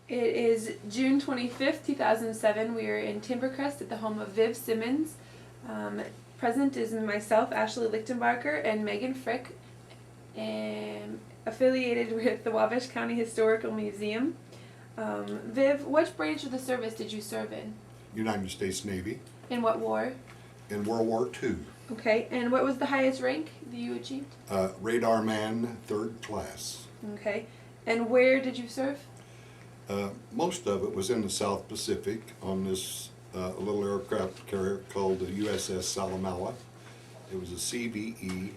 It is June 25th, 2007. We are in Timbercrest at the home of Viv Simmons. Present is myself, Ashley Lichtenbarker, and Megan Frick, and affiliated with the Wabash County Historical Museum. Viv, which branch of the service did you serve in? United States Navy. In what war? In World War II. Okay, and what was the highest rank that you achieved? Radarman, 3rd class. Okay, and where did you serve? Most of it was in the South Pacific on this little aircraft carrier called the USS Salamaua. It was a CVE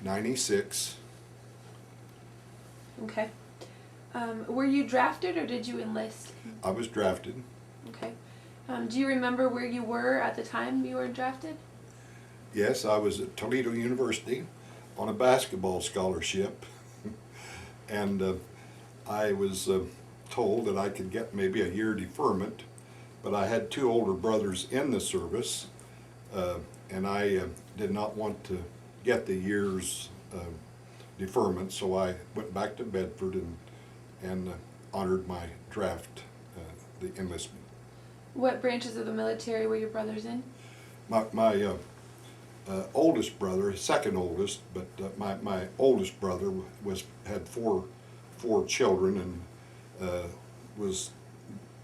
96. Okay. Were you drafted or did you enlist? I was drafted. Okay. Do you remember where you were at the time you were drafted? Yes, I was at Toledo University on a basketball scholarship, and I was told that I could get maybe a year deferment, but I had 2 older brothers in the service, and I did not want to get the year's deferment, so I went back to Bedford and honored my draft, the enlistment. What branches of the military were your brothers in? My oldest brother, second oldest, but my oldest brother had four children and was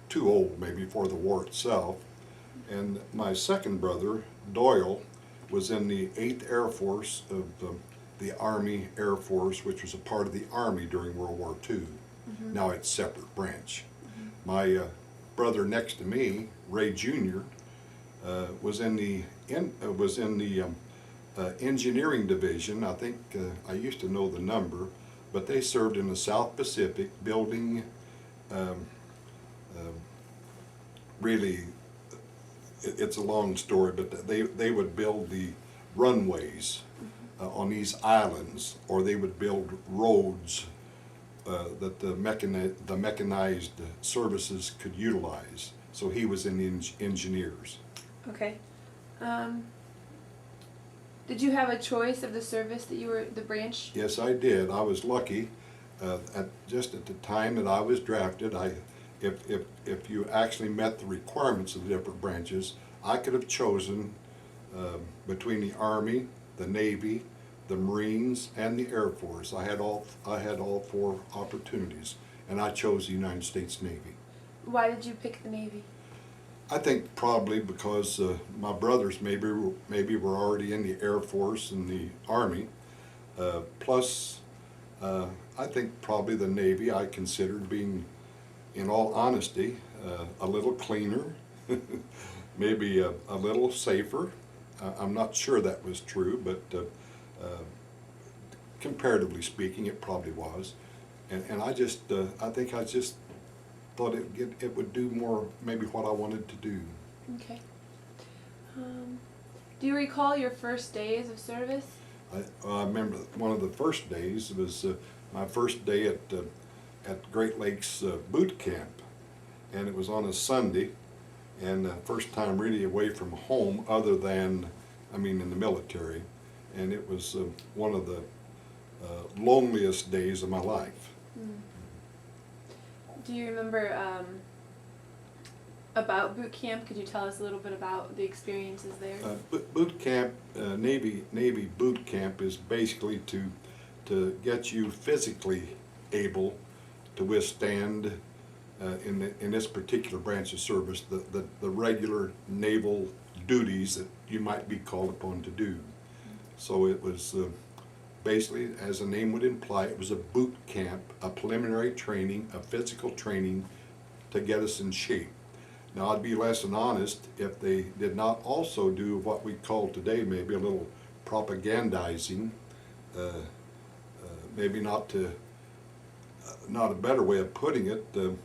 too old maybe for the war itself. And my second brother, Doyle, was in the 8th Air Force of the Army Air Force, which was a part of the Army during World War II. Mm-hmm. Now it's a separate branch. Mm-hmm. My brother next to me, Ray Jr., was in the engineering division. I think I used to know the number, but they served in the South Pacific building. Really, it's a long story, but they would build the runways on these islands, or they would build roads that the mechanized services could utilize. So he was in the engineers. Okay. Did you have a choice of the service that you were, the branch? Yes, I did. I was lucky. Just at the time that I was drafted, if you actually met the requirements of the different branches, I could have chosen between the Army, the Navy, the Marines, and the Air Force. I had all 4 opportunities, and I chose the United States Navy. Why did you pick the Navy? I think probably because my brothers maybe were already in the Air Force and the Army. Plus, I think probably the Navy I considered being, in all honesty, a little cleaner, maybe a little safer. I'm not sure that was true, but comparatively speaking, it probably was. And I think I just thought it would do more maybe what I wanted to do. Okay. Do you recall your first days of service? I remember one of the first days was my first day at Great Lakes boot camp, and it was on a Sunday, and first time really away from home other than, in the military, and it was one of the loneliest days of my life. Mm. Do you remember about boot camp? Could you tell us a little bit about the experiences there? Boot camp, Navy boot camp is basically to get you physically able to withstand in this particular branch of service the regular naval duties that you might be called upon to do. So it was basically, as the name would imply, it was a boot camp, a preliminary training, a physical training to get us in shape. Now, I'd be less than honest if they did not also do what we call today maybe a little propagandizing, maybe not a better way of putting it, to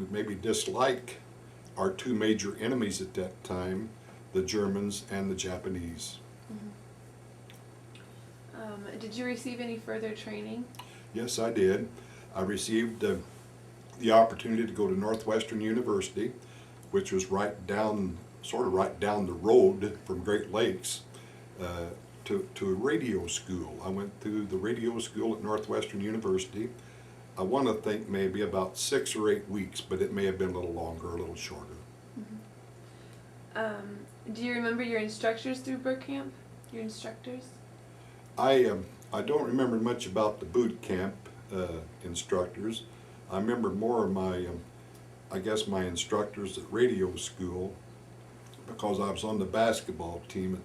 maybe dislike our 2 major enemies at that time, the Germans and the Japanese. Mm-hmm. Did you receive any further training? Yes, I did. I received the opportunity to go to Northwestern University, which was sort of right down the road from Great Lakes, to a radio school. I went through the radio school at Northwestern University. I want to think maybe about 6 or 8 weeks, but it may have been a little longer, a little shorter. Do you remember your instructors through boot camp? Your instructors? I don't remember much about the boot camp instructors. I remember more of my, I guess my instructors at radio school, because I was on the basketball team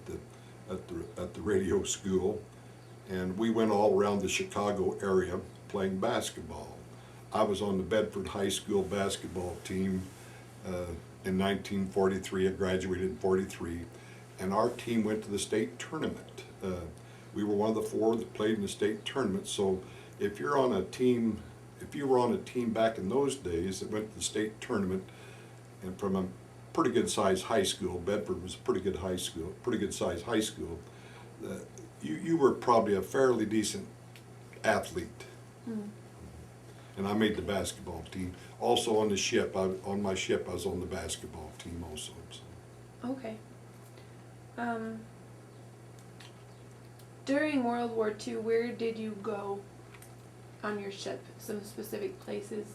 at the radio school, and we went all around the Chicago area playing basketball. I was on the Bedford High School basketball team in 1943. I graduated in '43, and our team went to the state tournament. We were one of the 4 that played in the state tournament. So if you were on a team back in those days that went to the state tournament, and from a pretty good sized high school, Bedford was a pretty good sized high school, you were probably a fairly decent athlete. And I made the basketball team. Also on the ship, on my ship I was on the basketball team also. So. Okay. During World War II, where did you go on your ship? Some specific places?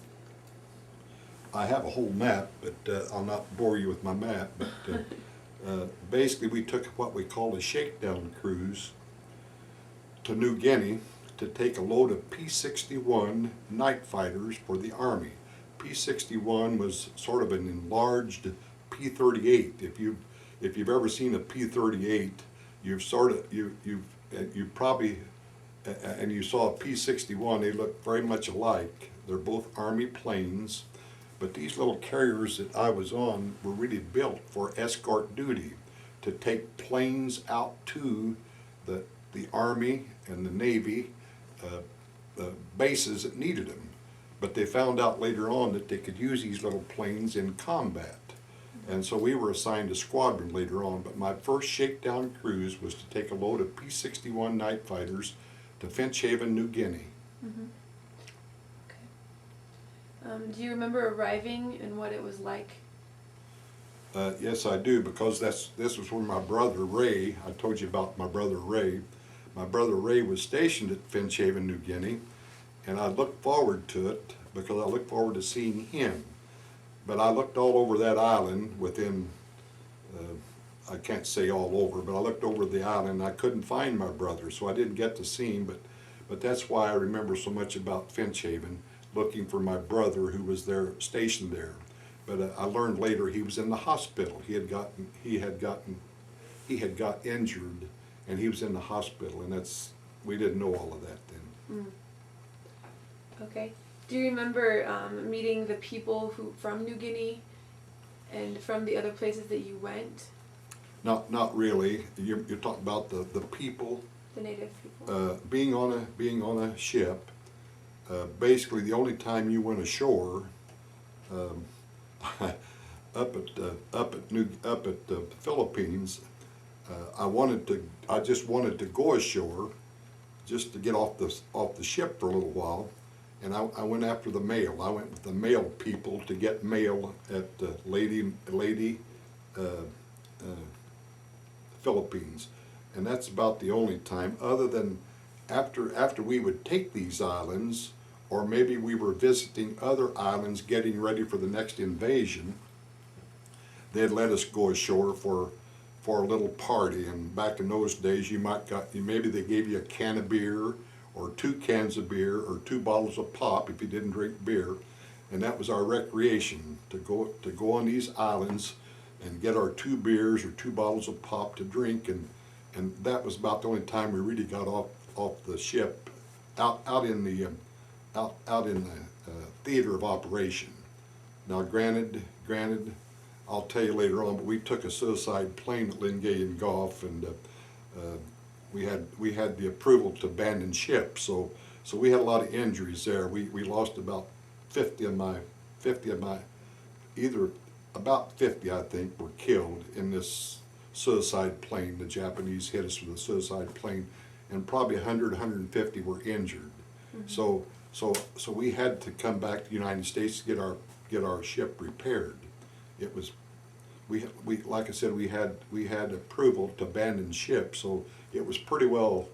I have a whole map, but I'll not bore you with my map. But basically we took what we call a shakedown cruise to New Guinea to take a load of P-61 night fighters for the Army. P-61 was sort of an enlarged P-38. If you've ever seen a P-38, you probably and you saw a P-61, they look very much alike. They're both Army planes, but these little carriers that I was on were really built for escort duty, to take planes out to the Army and the Navy bases that needed them. But they found out later on that they could use these little planes in combat. And so we were assigned a squadron later on, but my first shakedown cruise was to take a load of P-61 night fighters to Finch Haven, New Guinea. Okay. Do you remember arriving and what it was like? Yes, I do, because this was when my brother Ray, I told you about my brother Ray. My brother Ray was stationed at Finch Haven, New Guinea, and I looked forward to it because I looked forward to seeing him. But I looked all over that island within, I can't say all over, but I looked over the island and I couldn't find my brother, so I didn't get to see him, but that's why I remember so much about Finch Haven, looking for my brother who was there, stationed there. But I learned later he was in the hospital. He had got injured, and he was in the hospital, and we didn't know all of that then. Okay. Do you remember meeting the people from New Guinea and from the other places that you went? Not really. You're talking about the people. The native people. Being on a ship. Basically, the only time you went ashore, up at the Philippines, I just wanted to go ashore, just to get off the ship for a little while, and I went after the mail. I went with the mail people to get mail at Lady Philippines, and that's about the only time. Other than after we would take these islands, or maybe we were visiting other islands getting ready for the next invasion, they'd let us go ashore for a little party. And back in those days, maybe they gave you a can of beer, or 2 cans of beer, or 2 bottles of pop if you didn't drink beer, and that was our recreation, to go on these islands and get our 2 beers or 2 bottles of pop to drink, and that was about the only time we really got off the ship, out in the theater of operation. Now, granted, I'll tell you later on, but we took a suicide plane at Lingayen Gulf, and we had the approval to abandon ship, so we had a lot of injuries there. We lost about 50 of my, about 50 I think were killed in this suicide plane. The Japanese hit us with a suicide plane, and probably 150 were injured. So we had to come back to the United States to get our ship repaired. It was, we like I said, we had approval to abandon ship, so it was pretty well,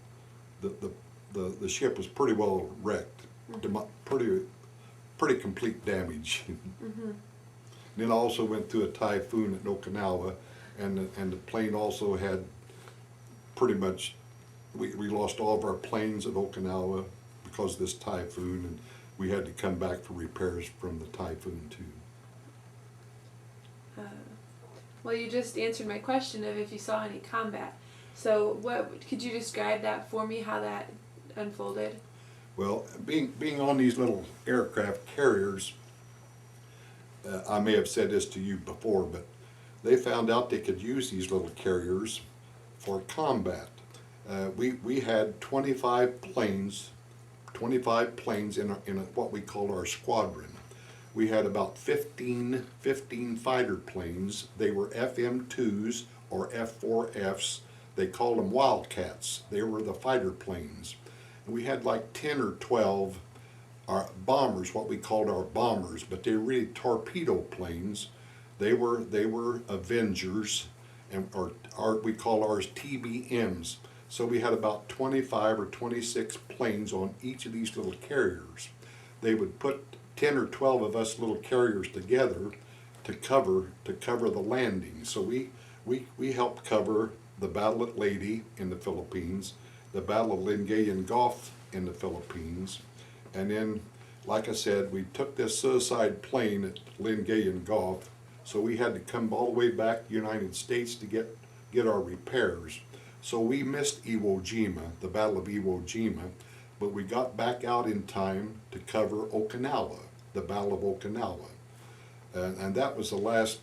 the ship was pretty well wrecked, pretty complete damage. Then I also went through a typhoon at Okinawa, and the plane also had pretty much, we lost all of our planes at Okinawa because of this typhoon, and we had to come back for repairs from the typhoon too. Well, you just answered my question of if you saw any combat. So what could you describe that for me, how that unfolded? Well, being on these little aircraft carriers, I may have said this to you before, but they found out they could use these little carriers for combat. We had 25 planes in what we call our squadron. We had about 15 fighter planes. They were FM2s or F4Fs. They called them Wildcats. They were the fighter planes. And we had like 10 or 12 our bombers, what we called our bombers, but they were really torpedo planes. They were Avengers, and we call ours TBMs. So we had about 25 or 26 planes on each of these little carriers. They would put 10 or 12 of us little carriers together to cover the landing. So we helped cover the Battle at Leyte in the Philippines, the Battle of Lingayen Gulf in the Philippines, and then, like I said, we took this suicide plane at Lingayen Gulf, so we had to come all the way back to the United States to get our repairs. So we missed Iwo Jima, the Battle of Iwo Jima, but we got back out in time to cover Okinawa, the Battle of Okinawa, and that was the last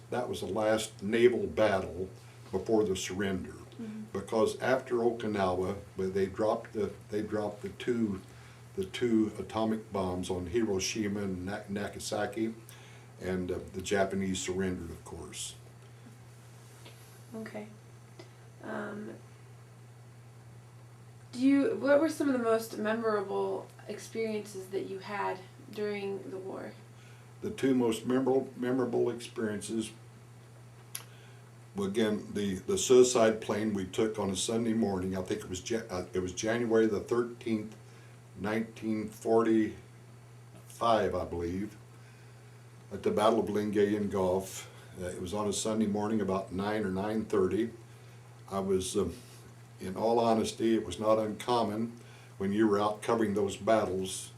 naval battle before the surrender. Because after Okinawa, they dropped the two atomic bombs on Hiroshima and Nagasaki, and the Japanese surrendered, of course. Okay. What were some of the most memorable experiences that you had during the war? The two most memorable experiences, well, again, the suicide plane we took on a Sunday morning. I think it was January the 13th, 1945, I believe, at the Battle of Lingayen Gulf. It was on a Sunday morning about 9 or 9:30. I was, in all honesty, it was not uncommon when you were out covering those battles.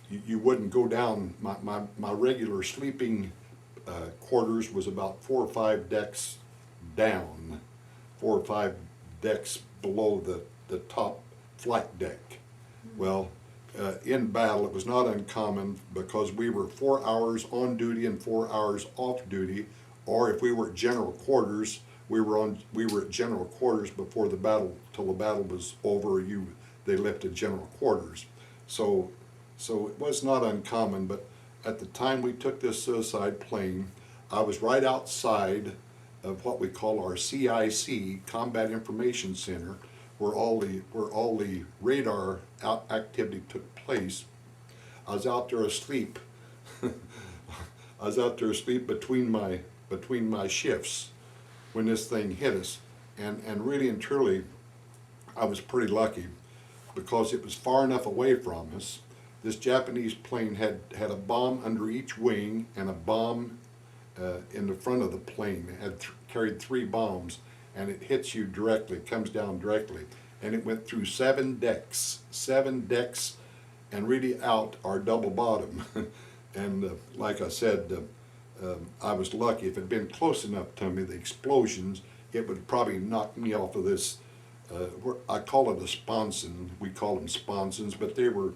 You wouldn't go down. My regular sleeping quarters was about 4 or 5 decks down, 4 or 5 decks below the top flight deck. Well, in battle, it was not uncommon because we were 4 hours on duty and 4 hours off duty, or if we were at general quarters, we were at general quarters before the battle, till the battle was over. They lifted general quarters. So it was not uncommon, but at the time we took this suicide plane, I was right outside of what we call our CIC, Combat Information Center, where all the radar activity took place. I was out there asleep. I was out there asleep between my shifts when this thing hit us, and really and truly, I was pretty lucky because it was far enough away from us. This Japanese plane had a bomb under each wing and a bomb in the front of the plane. It had carried 3 bombs, and it hits you directly, comes down directly. And it went through 7 decks, and really out our double bottom. And like I said, I was lucky. If it had been close enough to me, the explosions, it would probably knock me off of this, I call it a sponson, we call them sponsons, but they were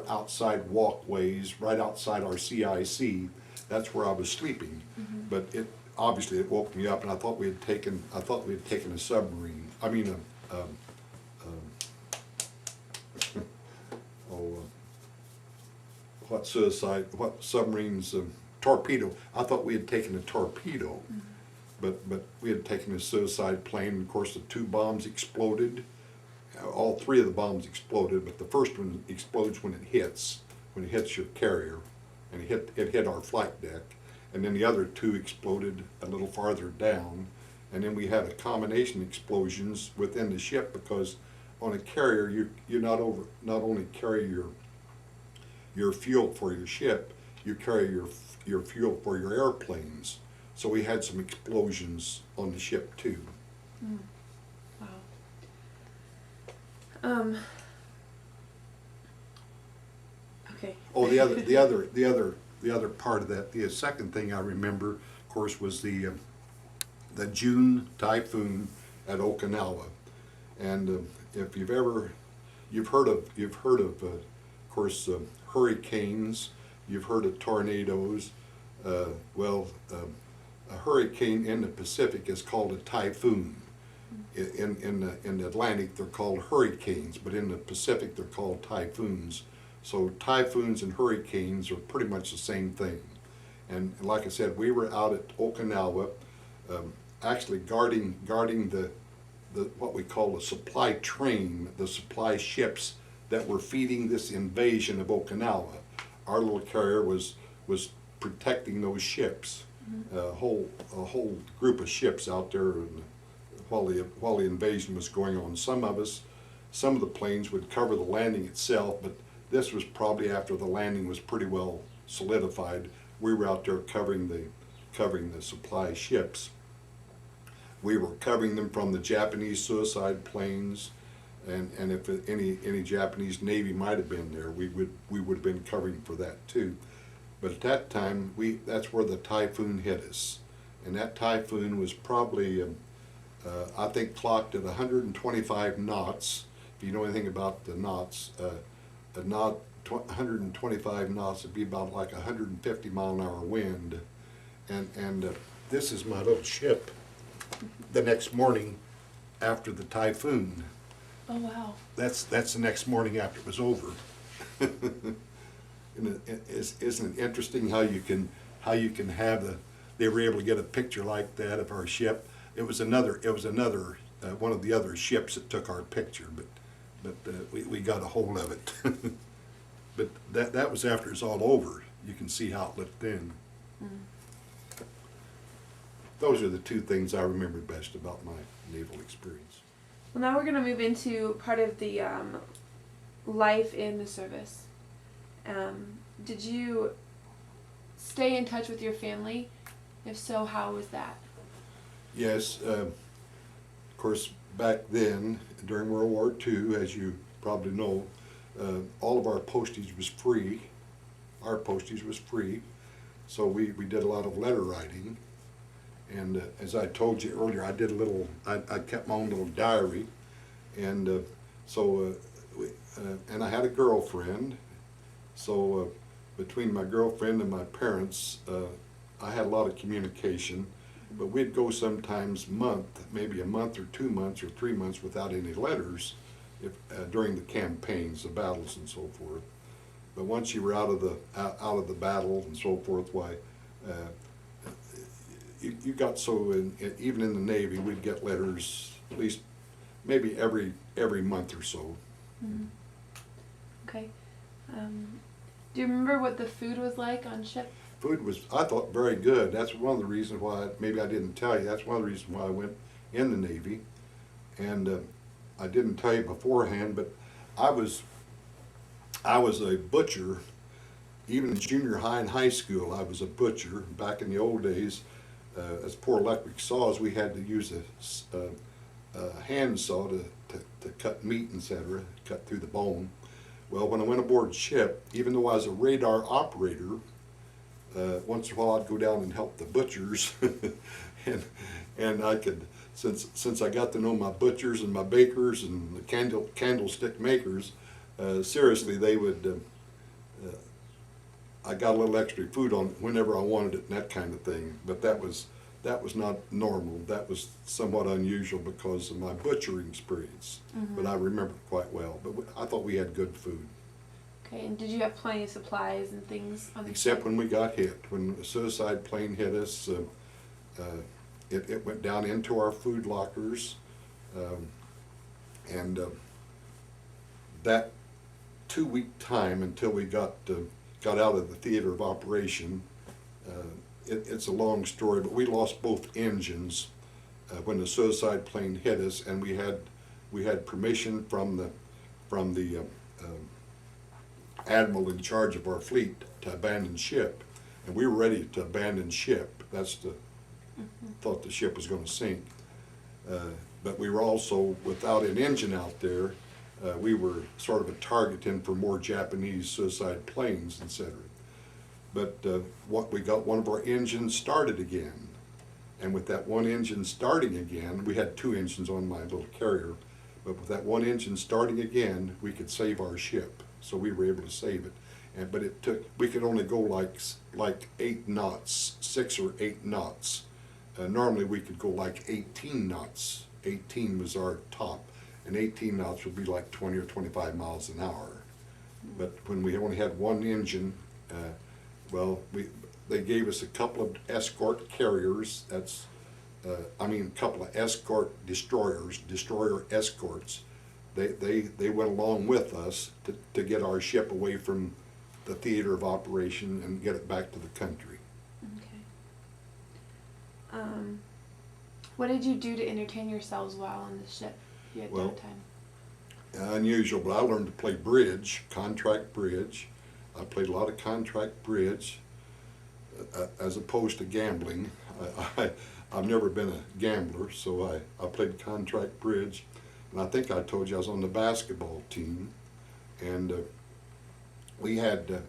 outside walkways, right outside our CIC. That's where I was sleeping. But obviously it woke me up, and I thought we had taken a submarine. I mean what submarines, torpedo. I thought we had taken a torpedo, but we had taken a suicide plane. Of course, the 2 bombs exploded. All 3 of the bombs exploded, but the first one explodes when it hits your carrier, and it hit our flight deck. And then the other 2 exploded a little farther down, and then we had a combination of explosions within the ship, because on a carrier you not only carry your fuel for your ship, you carry your fuel for your airplanes. So we had some explosions on the ship too. Mm. Wow. Okay. Oh, the other part of that, the second thing I remember, of course, was the June typhoon at Okinawa, and if you've heard of course, hurricanes, you've heard of tornadoes. Well, a hurricane in the Pacific is called a typhoon. In the Atlantic, they're called hurricanes, but in the Pacific, they're called typhoons. So typhoons and hurricanes are pretty much the same thing. And like I said, we were out at Okinawa, actually guarding the what we call the supply train, the supply ships that were feeding this invasion of Okinawa. Our little carrier was protecting those ships, a whole group of ships out there, and while the invasion was going on. Some of the planes would cover the landing itself, but this was probably after the landing was pretty well solidified. We were out there covering the supply ships. We were covering them from the Japanese suicide planes, and if any Japanese Navy might have been there, we would have been covering for that too. But at that time, that's where the typhoon hit us, and that typhoon was probably I think clocked at 125 knots. If you know anything about the knots, 125 knots would be about like 150 mile an hour wind, and this is my little ship. The next morning, after the typhoon. Oh wow. That's the next morning after it was over. Isn't it interesting how you can have they were able to get a picture like that of our ship. It was another one of the other ships that took our picture, but we got a hold of it. But that was after it's all over. You can see how it looked then. Mm. Those are the two things I remember best about my naval experience. Well, now we're going to move into part of the life in the service. Did you stay in touch with your family? If so, how was that? Yes. Of course, back then, during World War II, as you probably know, all of our postage was free. Our postage was free. So we did a lot of letter writing. And as I told you earlier, I kept my own little diary, and and I had a girlfriend. So between my girlfriend and my parents, I had a lot of communication. But we'd go sometimes maybe a month or 2 months or 3 months without any letters, during the campaigns, the battles and so forth. But once you were out of the battle and so forth, why? You got so even in the Navy, we'd get letters at least maybe every month or so. Mm-hmm. Okay. Do you remember what the food was like on ship? Food was, I thought, very good. That's one of the reasons why, maybe I didn't tell you, that's one of the reasons why I went in the Navy. And I didn't tell you beforehand, but I was a butcher. Even in junior high and high school, I was a butcher. Back in the old days, as poor electric saws, we had to use a hand saw to cut meat, etc., cut through the bone. Well, when I went aboard ship, even though I was a radar operator, once in a while I'd go down and help the butchers, and I could, since I got to know my butchers and my bakers and the candlestick makers, seriously, they would. I got a little extra food on whenever I wanted it and that kind of thing, but that was not normal. That was somewhat unusual because of my butchering experience. Mm-hmm. But I remember it quite well. But I thought we had good food. Okay, and did you have plenty of supplies and things on the Except when we got hit. When a suicide plane hit us, it went down into our food lockers, and that 2-week time until we got out of the theater of operation. It's a long story, but we lost both engines when the suicide plane hit us, and we had permission from the admiral in charge of our fleet to abandon ship, and we were ready to abandon ship. That's the thought the ship was going to sink. But we were also without an engine out there. We were sort of a targeting for more Japanese suicide planes, etc. But what we got, one of our engines started again, and with that one engine starting again, we had two engines on my little carrier. But with that one engine starting again, we could save our ship. So we were able to save it. But it took, we could only go like 8 knots, 6 or 8 knots. Normally we could go like 18 knots. 18 was our top. And 18 knots would be like 20 or 25 miles an hour. But when we only had one engine, they gave us a couple of escort carriers. A couple of escort destroyers, destroyer escorts. They went along with us to get our ship away from the theater of operation and get it back to the country. Okay. What did you do to entertain yourselves while on the ship? You had downtime. Unusual, but I learned to play bridge, contract bridge. I played a lot of contract bridge, as opposed to gambling. I've never been a gambler, so I played contract bridge, and I think I told you I was on the basketball team, and we had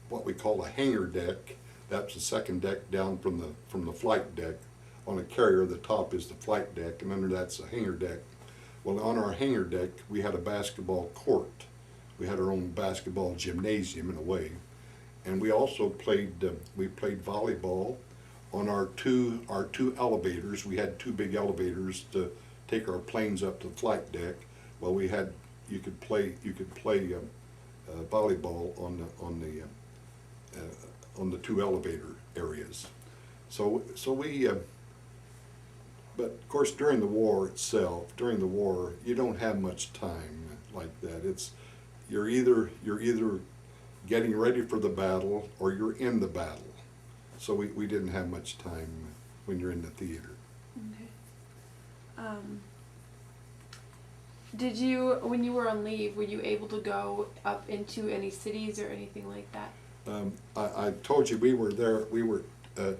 what we call a hangar deck. That's the second deck down from the flight deck. On a carrier, the top is the flight deck, and under that's a hangar deck. Well, on our hangar deck, we had a basketball court. We had our own basketball gymnasium in a way. And we also played volleyball on our two elevators. We had 2 big elevators to take our planes up to the flight deck. Well, you could play volleyball on the 2 elevator areas. So we. But of course, during the war, you don't have much time like that. You're either getting ready for the battle or you're in the battle. So we didn't have much time when you're in the theater. Okay. Did you, when you were on leave, were you able to go up into any cities or anything like that? I told you we were there. We were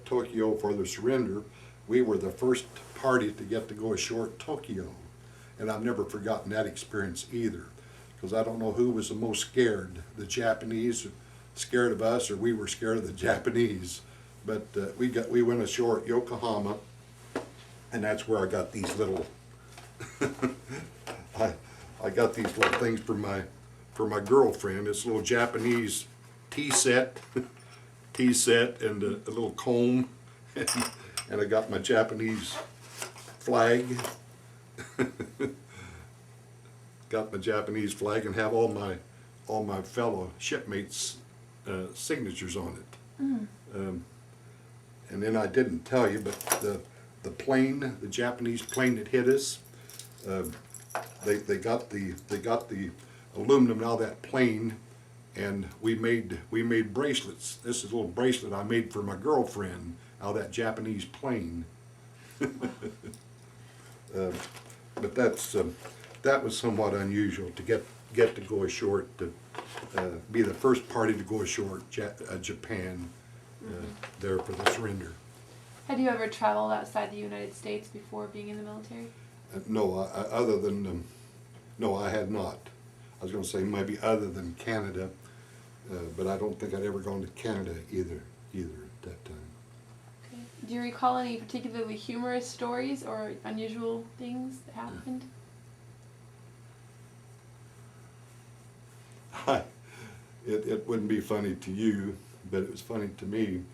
Tokyo for the surrender. We were the first party to get to go ashore at Tokyo, and I've never forgotten that experience either. Because I don't know who was the most scared, the Japanese scared of us or we were scared of the Japanese. But we went ashore at Yokohama, and that's where I got these little I got these little things for my girlfriend. This little Japanese tea set and a little comb, and I got my Japanese flag. Got my Japanese flag and have all my fellow shipmates' signatures on it. And then I didn't tell you, but the Japanese plane that hit us, they got the aluminum out of that plane, and we made bracelets. This is a little bracelet I made for my girlfriend out of that Japanese plane. But that was somewhat unusual to get to go ashore, to be the first party to go ashore at Japan, there for the surrender. Had you ever traveled outside the United States before being in the military? No, no, I had not. I was going to say maybe other than Canada, but I don't think I'd ever gone to Canada either at that time. Okay. Do you recall any particularly humorous stories or unusual things that happened? It wouldn't be funny to you, but it was funny to me.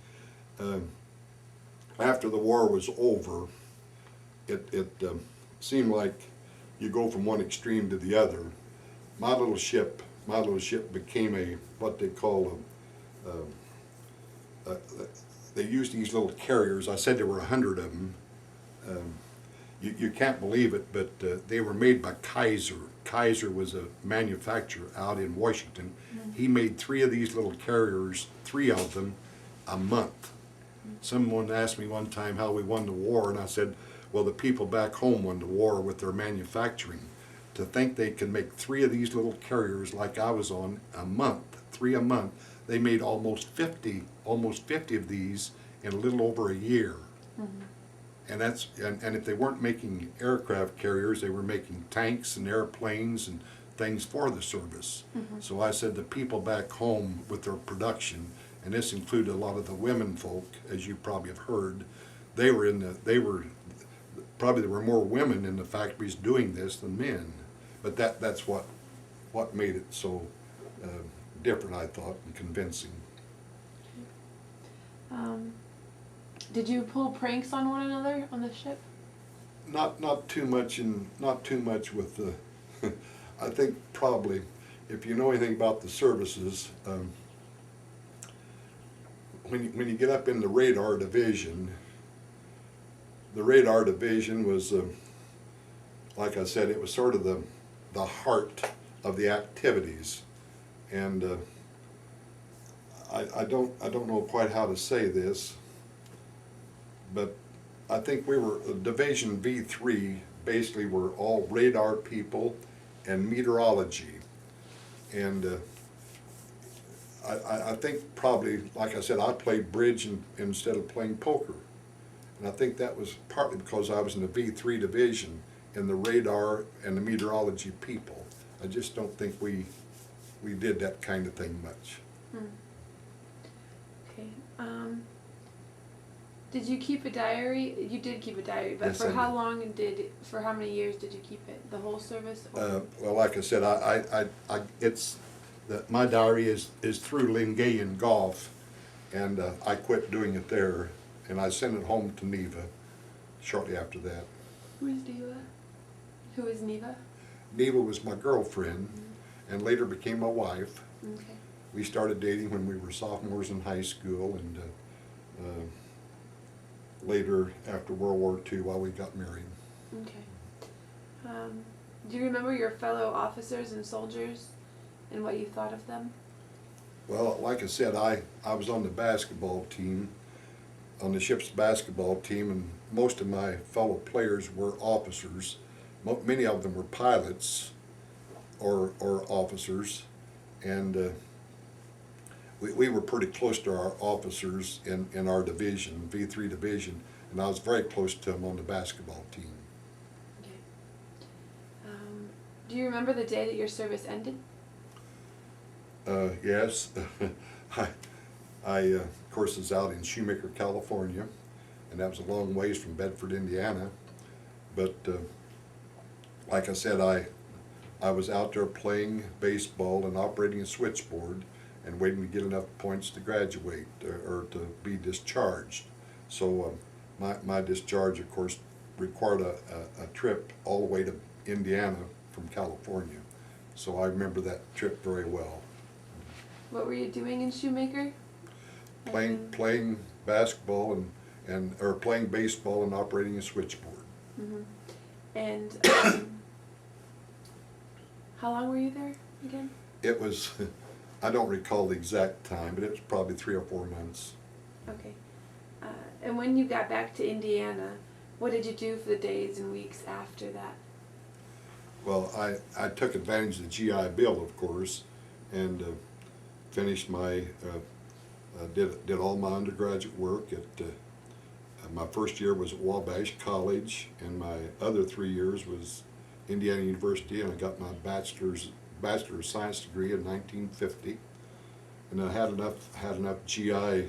After the war was over, it seemed like you go from one extreme to the other. My little ship became what they call they used these little carriers. I said there were 100 of them. You can't believe it, but they were made by Kaiser. Kaiser was a manufacturer out in Washington. He made 3 of these little carriers, 3 of them, a month. Someone asked me one time how we won the war, and I said, well, the people back home won the war with their manufacturing. to think they can make 3 of these little carriers like I was on a month, 3 a month. They made almost 50 of these in a little over a year. And that's and if they weren't making aircraft carriers, they were making tanks and airplanes and things for the service. So I said the people back home with their production, and this included a lot of the women folk, as you probably have heard, there were more women in the factories doing this than men. But that's what made it so different, I thought, and convincing. Did you pull pranks on one another on the ship? Not too much with the. I think probably, if you know anything about the services, when you get up in the radar division, was, like I said, it was sort of the heart of the activities, and I don't know quite how to say this, but I think we were Division V3. Basically, were all radar people and meteorology, and I think probably, like I said, I played bridge instead of playing poker, and I think that was partly because I was in the V3 division in the radar and the meteorology people. I just don't think we did that kind of thing much. Okay. Did you keep a diary? You did keep a diary, but Yes, for I how did. long for how many years did you keep it? The whole service? Or? Well, like I said, my diary is through Lingayen Golf, and I quit doing it there, and I sent it home to Neva shortly after that. Who is Neva? Who is Neva? Neva was my girlfriend, and later became my wife. Okay. We started dating when we were sophomores in high school, and later, after World War II, while we got married. Okay. Do you remember your fellow officers and soldiers and what you thought of them? Well, like I said, I was on the basketball team, on the ship's basketball team, and most of my fellow players were officers. Many of them were pilots or officers, and we were pretty close to our officers in our division, V3 division, and I was very close to them on the basketball team. Okay. Do you remember the day that your service ended? Yes. I of course, was out in Shoemaker, California, and that was a long ways from Bedford, Indiana. But like I said, I was out there playing baseball and operating a switchboard and waiting to get enough points to graduate or to be discharged. So my discharge, of course, required a trip all the way to Indiana from California. So I remember that trip very well. What were you doing in Shoemaker? Playing basketball or playing baseball and operating a switchboard. Mm-hmm. And how long were you there again? It was, I don't recall the exact time, but it was probably 3 or 4 months. Okay. And when you got back to Indiana, what did you do for the days and weeks after that? Well, I took advantage of the GI Bill, of course, and finished did all my undergraduate work at, my first year was at Wabash College, and my other 3 years was Indiana University, and I got my bachelor's of science degree in 1950, and I had enough GI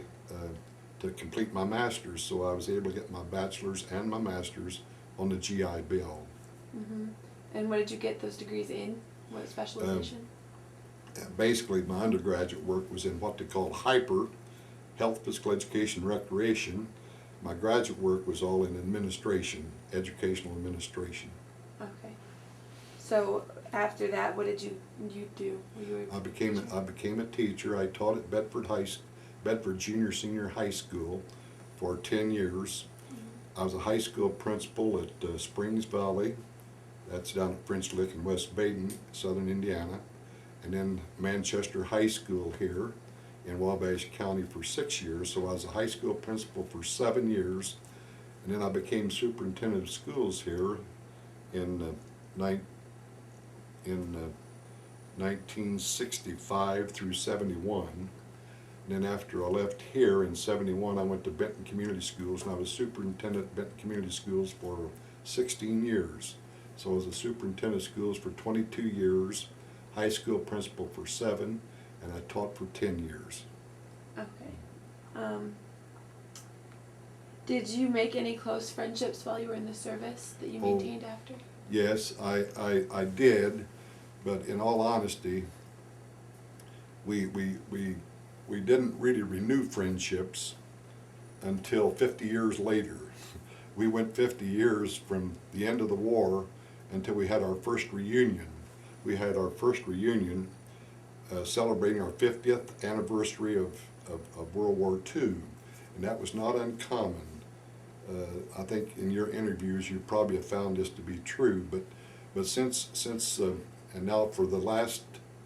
to complete my master's, so I was able to get my bachelor's and my master's on the GI Bill. Mm-hmm. And what did you get those degrees in? What specialization? Basically, my undergraduate work was in what they call HYPER, Health, Physical Education, Recreation. My graduate work was all in administration, educational administration. Okay. So after that, what did you do? I became a teacher. I taught at Bedford Junior Senior High School for 10 years. I was a high school principal at Springs Valley. That's down at French Lick in West Baden, southern Indiana. And then Manchester High School here in Wabash County for 6 years. So I was a high school principal for 7 years. And then I became superintendent of schools here in in 1965 through 71. And then after I left here in 71, I went to Benton Community Schools, and I was superintendent at Benton Community Schools for 16 years. So I was a superintendent of schools for 22 years, high school principal for 7, and I taught for 10 years. Okay. Did you make any close friendships while you were in the service that you maintained after? Yes, I did, but in all honesty, we didn't really renew friendships until 50 years later. We went 50 years from the end of the war until we had our first reunion. We had our first reunion celebrating our 50th anniversary of World War II, and that was not uncommon. I think in your interviews you probably have found this to be true, but since and now for the last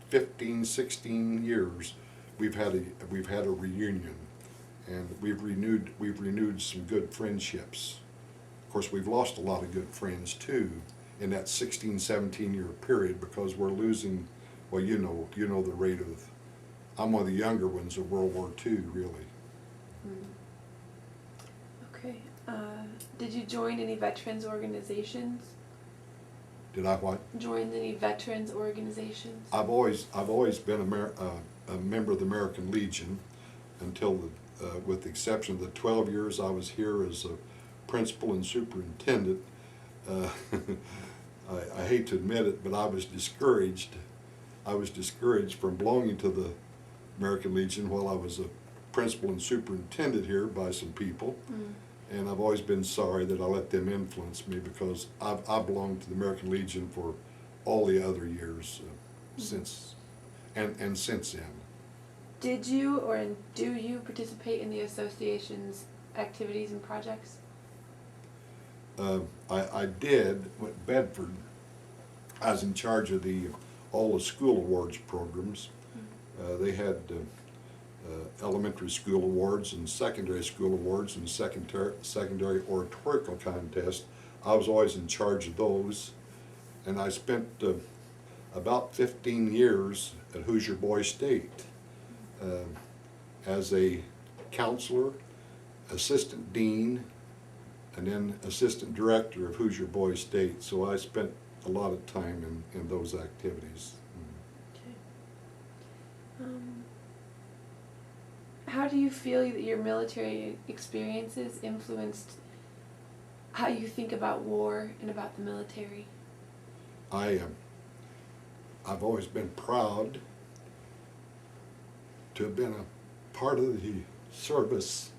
15, 16 years, we've had a reunion, and we've renewed some good friendships. Of course, we've lost a lot of good friends too in that 16, 17 year period, because we're losing. Well, you know the rate of. I'm one of the younger ones of World War II, really. Okay. Did you join any veterans organizations? Did I what? Join any veterans organizations? I've always been a member of the American Legion until with the exception of the 12 years I was here as a principal and superintendent. I hate to admit it, but I was discouraged. I was discouraged from belonging to the American Legion while I was a principal and superintendent here by some people. And I've always been sorry that I let them influence me, because I belonged to the American Legion for all the other years since then. Did you or do you participate in the association's activities and projects? I did with Bedford. I was in charge of all the school awards programs. They had elementary school awards and secondary school awards and secondary oratorical contest. I was always in charge of those, and I spent about 15 years at Hoosier Boys State as a counselor, assistant dean, and then assistant director of Hoosier Boys State. So I spent a lot of time in those activities. Okay. How do you feel that your military experiences influenced how you think about war and about the military? I've always been proud to have been a part of the service.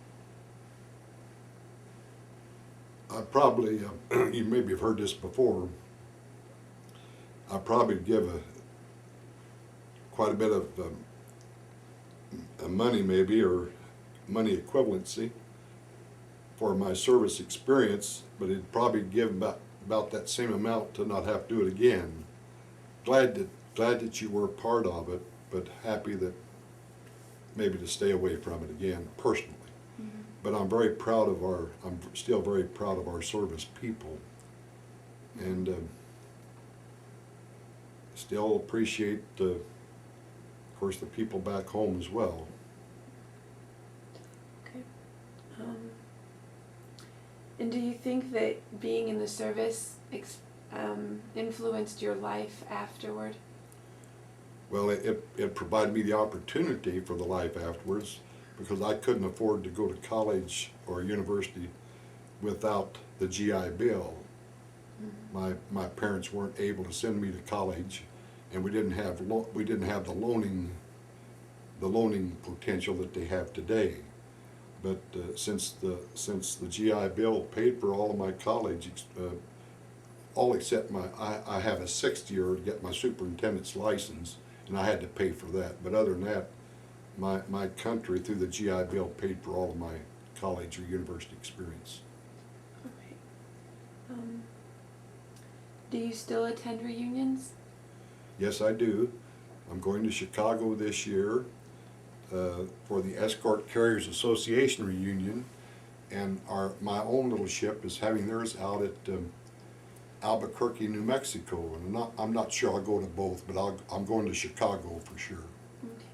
I probably, you maybe have heard this before, I probably give quite a bit of money maybe, or money equivalency for my service experience, but it'd probably give about that same amount to not have to do it again. Glad that you were a part of it, but happy that maybe to stay away from it again personally. But I'm still very proud of our service people, and still appreciate of course the people back home as well. Okay. And do you think that being in the service influenced your life afterward? Well, it provided me the opportunity for the life afterwards, because I couldn't afford to go to college or university without the GI Bill. My parents weren't able to send me to college, and we didn't have the loaning potential that they have today. But since the GI Bill paid for all of my college, all except I have a 6th year to get my superintendent's license, and I had to pay for that. But other than that, my country through the GI Bill paid for all of my college or university experience. Okay. Do you still attend reunions? Yes, I do. I'm going to Chicago this year for the Escort Carriers Association reunion, and my own little ship is having theirs out Albuquerque, New Mexico, and I'm not sure I'll go to both, but I'm going to Chicago for sure. Okay.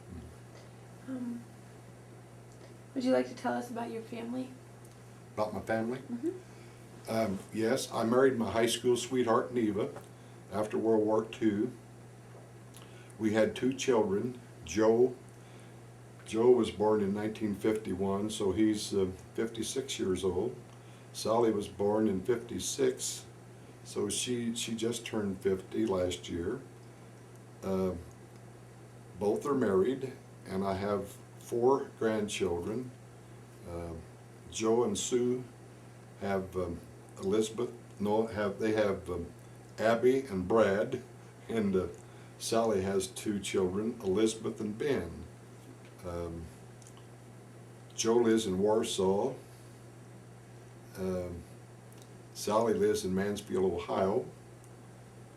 Would you like to tell us about your family? About my family? Mm-hmm. Yes, I married my high school sweetheart, Neva, after World War II. We had 2 children. Joe was born in 1951, so he's 56 years old. Sally was born in 56, so she just turned 50 last year. Both are married, and I have 4 grandchildren. Joe and Sue have they have Abby and Brad, and Sally has 2 children, Elizabeth and Ben. Joe lives in Warsaw. Sally lives in Mansfield, Ohio,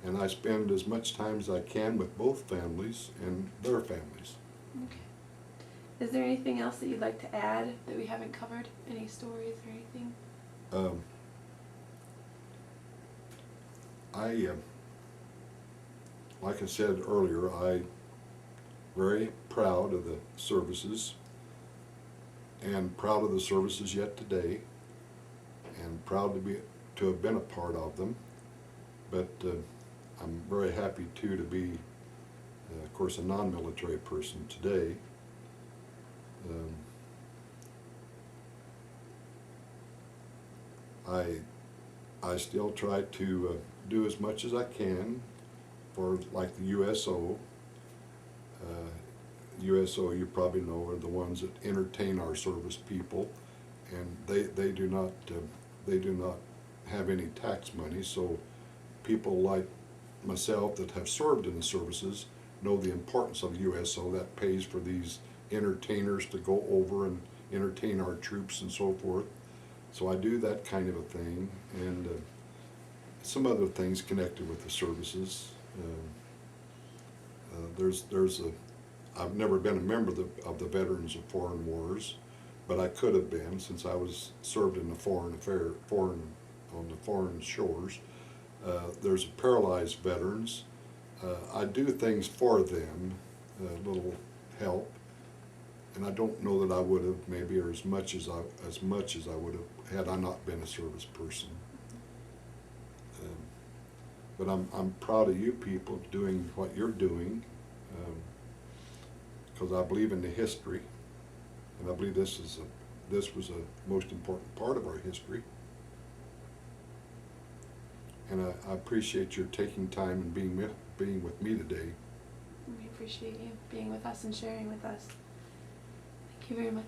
and I spend as much time as I can with both families and their families. Okay. Is there anything else that you'd like to add that we haven't covered? Any stories or anything? Like I said earlier, I'm very proud of the services, and proud of the services yet today, and proud to have been a part of them. But I'm very happy too to be, of course, a non-military person today. I still try to do as much as I can for, like, the USO. USO, you probably know, are the ones that entertain our service people, and they do not have any tax money, so people like myself that have served in the services know the importance of USO that pays for these entertainers to go over and entertain our troops and so forth. So I do that kind of a thing, and some other things connected with the services. I've never been a member of the Veterans of Foreign Wars, but I could have been, since I was served in the on the foreign shores. There's paralyzed veterans. I do things for them, little help, and I don't know that I would have maybe, or as much as I would have had I not been a service person. But I'm proud of you people doing what you're doing, because I believe in the history, and I believe this was a most important part of our history. And I appreciate your taking time and being with me today. We appreciate you being with us and sharing with us. Thank you very much.